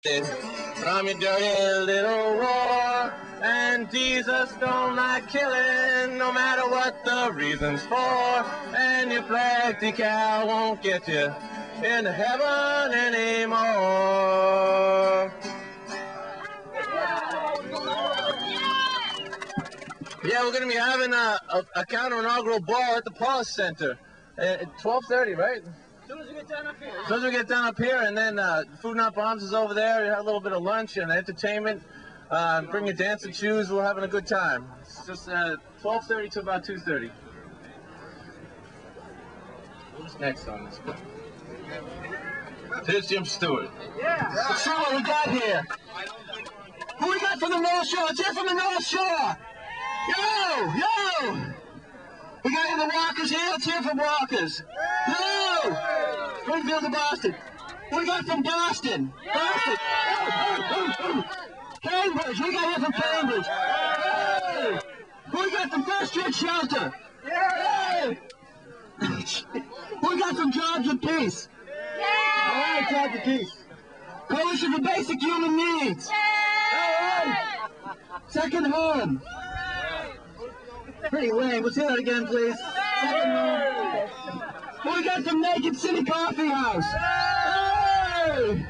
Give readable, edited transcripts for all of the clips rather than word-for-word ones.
from your dirty little war. And Jesus don't like killing, no matter what the reason's for. And your flag decal won't get you into heaven anymore. Yeah, we're going to be having a counter-inaugural ball at the Palace Center at 12:30, right? As soon as we get down up here. As soon as we get down up here, and then Food Not Bombs is over there. You have a little bit of lunch and entertainment. Bring your dancing shoes. We're having a good time. It's just 12:30 to about 2:30. What's next on this one? Here's Jim Stewart. Yeah. Let's see what we got here. Who we got from the North Shore? Let's hear from the North Shore. Yo! We got the Walkers here. Let's hear from Walkers. Yo! Springfield to Boston. We got from Boston. Boston. Cambridge. We got here from Cambridge. Hey! We got from First Street Shelter. Hey! We got from Jobs of Peace. All right, Jobs of Peace. Coalition for Basic Human Needs. All right. Second Home. Pretty lame. Let's hear that again, please. Second Home. What we got from Naked City Coffee House? Hey!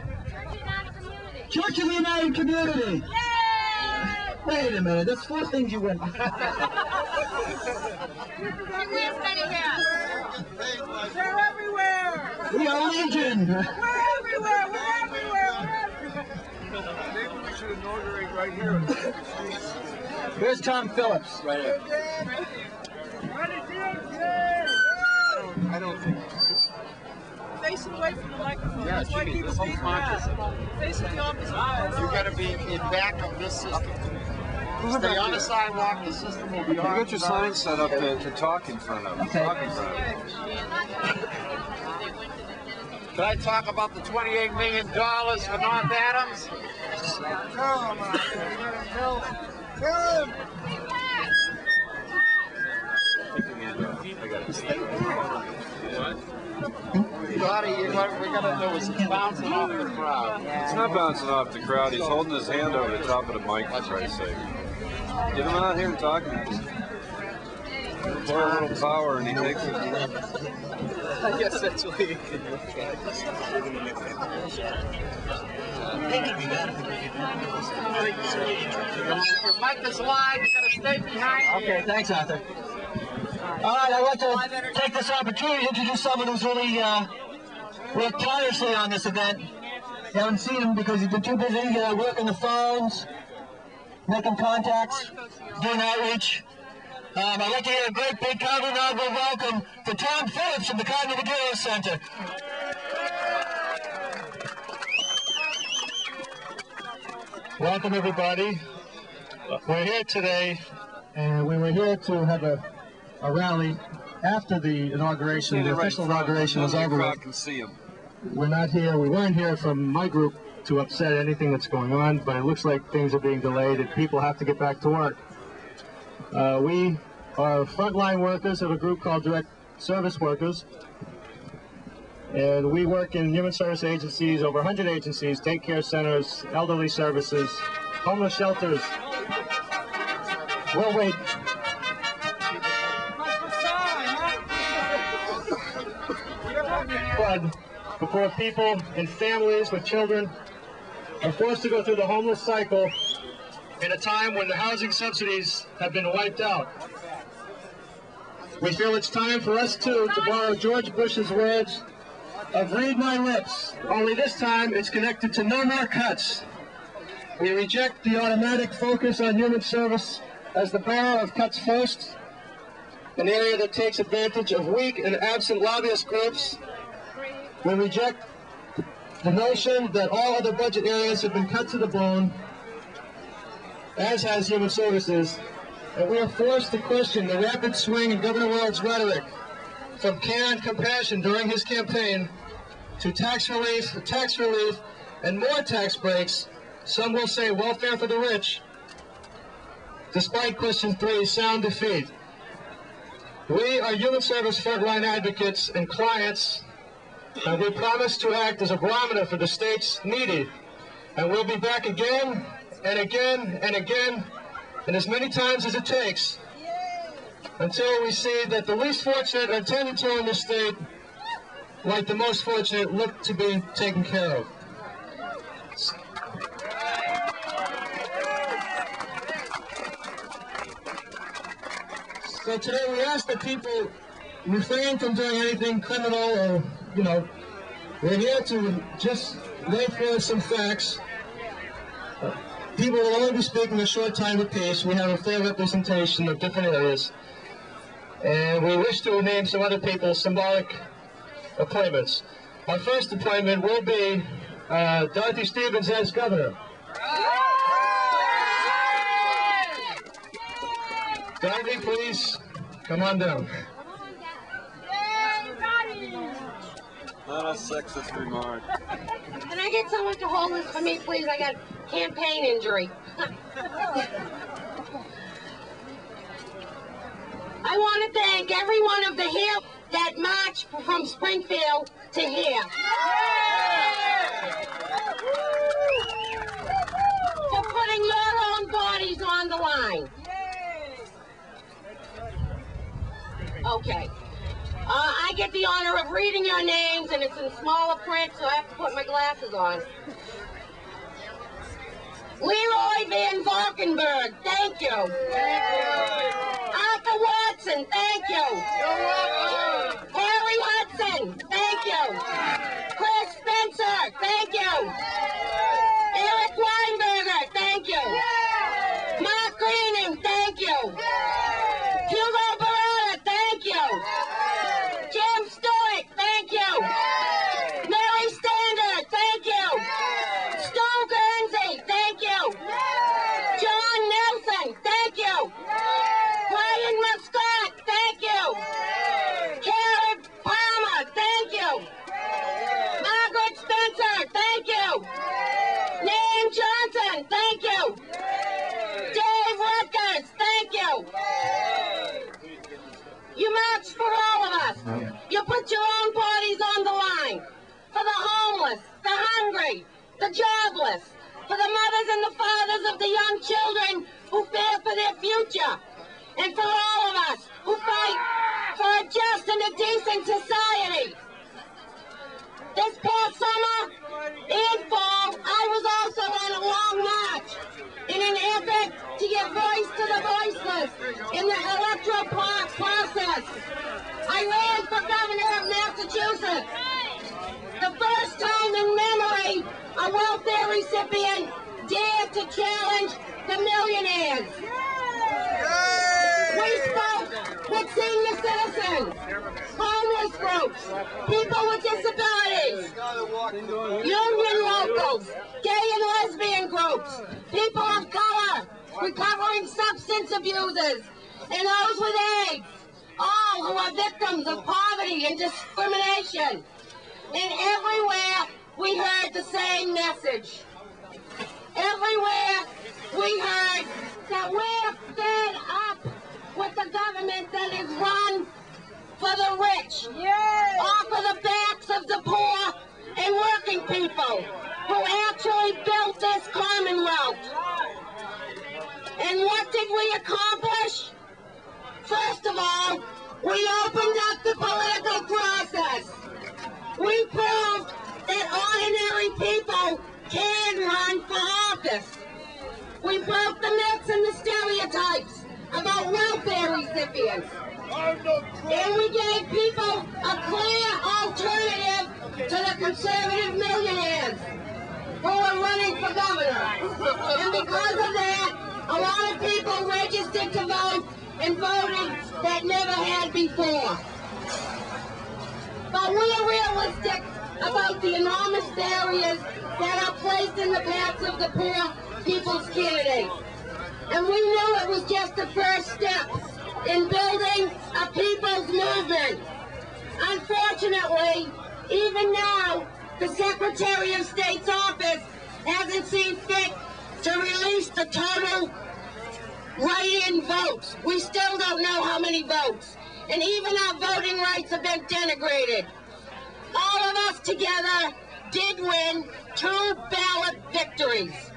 Church of the United Community. Wait a minute. That's 4 things you went. They're everywhere. We are Legion. We're everywhere. We're everywhere. Maybe we should inaugurate right here. Here's Tom Phillips. Right here. I don't think. Facing away from the microphone. Yeah, That's why Jimmy, people the whole speak conscious. facing the opposite. You got to be in back of this system. Stay on the sidewalk. The system will be on. You got your sign set up to talk in front of. Okay. Talk in front of. Can I talk about the $28 million for North Adams? Come on, tell him. What we got to do is bouncing off the crowd. It's not bouncing off the crowd. He's holding his hand over the top of the mic, for Christ's sake. Get him out here and talk to him. Pour a little power and he takes it. I guess that's what you can look at. Your mic is live. You got to stay behind. Okay, thanks, Arthur. All right, I'd like to take this opportunity to introduce someone who's really worked tirelessly on this event. You haven't seen him because he's been too busy working the phones, making contacts, doing outreach. I'd like to hear a great big counter-inaugural welcome to Tom Phillips from the Cardinal Materials Center. Welcome, everybody. We're here today, and we were here to have a rally after the inauguration. The official inauguration was over. I can see him. We're not here. We weren't here from my group to upset anything that's going on, but it looks like things are being delayed and people have to get back to work. We are frontline workers of a group called Direct Service Workers, and we work in human service agencies, over 100 agencies, take care centers, elderly services, homeless shelters. We'll wait. Blood before people and families with children are forced to go through the homeless cycle in a time when the housing subsidies have been wiped out. We feel it's time for us to borrow George Bush's words of "read my lips," only this time it's connected to no more cuts. We reject the automatic focus on human service as the bearer of cuts first, an area that takes advantage of weak and absent lobbyist groups. We reject the notion that all other budget areas have been cut to the bone, as has human services, and we are forced to question the rapid swing in Governor Ward's rhetoric from care and compassion during his campaign to tax relief, and more tax breaks, some will say welfare for the rich, despite question 3's sound defeat. We are human service frontline advocates and clients, and we promise to act as a barometer for the state's needy And we'll be back again and again and again, and as many times as it takes, until we see that the least fortunate are tended to in this state, like the most fortunate look to be taken care of. So today we ask that people refrain from doing anything criminal or, we're here to just lay forth some facts. People will only be speaking a short time apiece. We have a fair representation of different areas. And we wish to name some other people's symbolic appointments. Our first appointment will be Dorothy Stevens as governor. Dorothy, please come on down. Not a sexist remark. Can I get someone to hold this for me, please? I got campaign injury. I want to thank every one of the here that marched from Springfield to here. For putting your own bodies on the line. Okay. I get the honor of reading your names, and it's in smaller print, so I have to put my glasses on. Leroy Van Valkenburg, thank you. Arthur Watson, thank you. Harry Hudson, thank you. Chris Spencer, thank you. Eric Weinberger, thank you. Mark Greening, thank you. Hugo Barrera, thank you. Jim Stewart, thank you. Mary Stander, thank you. Stu Guernsey, thank you. John Nelson, thank you. Brian Muscott, thank you. Karen Palmer, thank you. Margaret Spencer, thank you. Naeem Johnson, thank you. Dave Rutgers, thank you. You marched for all of us. You put your own bodies on the line. For the homeless, the hungry, the jobless, for the mothers and the fathers of the young children who fear for their future, and for all of us who fight for a just and a decent society. This past summer and fall, I was also on a long march in an effort to give voice to the voiceless in the electoral process. I ran for governor of Massachusetts. The first time in memory a welfare recipient dared to challenge the millionaires. We spoke with senior citizens, homeless groups, people with disabilities, union locals, gay and lesbian groups, people of color, recovering substance abusers, and those with AIDS, all who are victims of poverty and discrimination. And everywhere we heard the same message. Everywhere we heard that we're fed up with the government that is run for the rich, off of the backs of the poor and working people who actually built this Commonwealth. And what did we accomplish? First of all, we opened up the political process. We proved that ordinary people can run for office. We broke the myths and the stereotypes about welfare recipients. And we gave people a clear alternative to the conservative millionaires who are running for governor. And because of that, a lot of people registered to vote and voted that never had before. But we are realistic about the enormous barriers that are placed in the paths of the poor people's candidates. And we knew it was just the first step in building a people's movement. Unfortunately, even now, the Secretary of State's office hasn't seen fit to release the total write-in votes. We still don't know how many votes. And even our voting rights have been denigrated. All of us together did win 2 ballot victories.